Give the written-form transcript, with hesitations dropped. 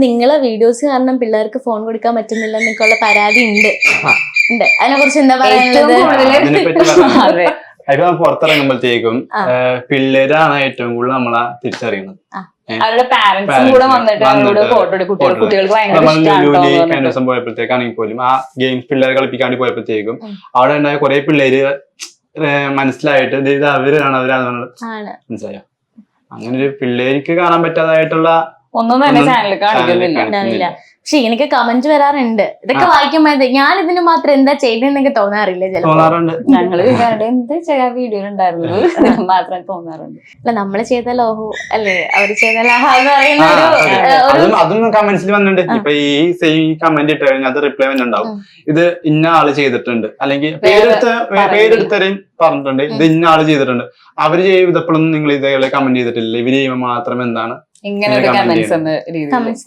നിങ്ങളെ വീഡിയോസ് കാരണം പിള്ളേർക്ക് ഫോൺ കൊടുക്കാൻ പറ്റുന്നില്ല എന്നൊക്കെയുള്ള പരാതി ഉണ്ട്. അതിനെ കുറിച്ച് എന്താ പറയാനുള്ളത്? അതിപ്പോ പുറത്തിറങ്ങുമ്പോഴത്തേക്കും പിള്ളേരാണ് ഏറ്റവും കൂടുതൽ നമ്മളെ തിരിച്ചറിയുന്നത്. അവരുടെ പാരന്റ്സും കൂടെ വന്നിട്ട് ഫോട്ടോ കുട്ടികൾക്ക് പോയപ്പോഴത്തേക്കാണെങ്കിൽ പോലും ആ ഗെയിംസ് പിള്ളേരെ കളിപ്പിക്കാണ്ടി പോയപ്പോഴത്തേക്കും അവിടെ ഉണ്ടായ കുറെ പിള്ളേര് മനസ്സിലായിട്ട് ഇത് അവരാണ് മനസ്സിലായോ. അങ്ങനെ ഒരു പിള്ളേർക്ക് കാണാൻ പറ്റാതായിട്ടുള്ള ഒന്നും തന്നെ ചാനലിൽ കാണിക്കുന്നില്ല. പക്ഷെ എനിക്ക് കമന്റ് വരാറുണ്ട്, ഇതൊക്കെ വായിക്കുമ്പോ ഞാൻ ഇതിന് മാത്രം എന്താ ചെയ്തെന്നൊക്കെ തോന്നാറില്ല. ഞങ്ങള് എന്ത് ചെയ്യാൻ വീഡിയോ ഉണ്ടായിരുന്നു മാത്രം തോന്നാറുണ്ട്. അല്ല നമ്മള് ചെയ്താൽ ഓഹോ അല്ലേ, അവര് ചെയ്താൽ ആഹാ എന്ന് പറയുന്ന അതൊന്നും കമന്റ്സിൽ വന്നിട്ടുണ്ട്. ഇപ്പൊ ഈ സെയിം കമന്റ് ഇട്ട് കഴിഞ്ഞാൽ അത് റിപ്ലൈ വന്നിട്ടുണ്ടാവും, ഇത് ഇന്ന ആള് ചെയ്തിട്ടുണ്ട്, അല്ലെങ്കിൽ പേരെടുത്തവരെയും പറഞ്ഞിട്ടുണ്ട് ഇത് ഇന്ന ആള് ചെയ്തിട്ടുണ്ട്. അവര് ചെയ്തപ്പോഴൊന്നും നിങ്ങൾ ഇതേപോലെ കമന്റ് ചെയ്തിട്ടില്ല, ഇവര് ചെയ്യുമ്പോൾ മാത്രം എന്താണ് ഇങ്ങനെ കമന്റ്സ്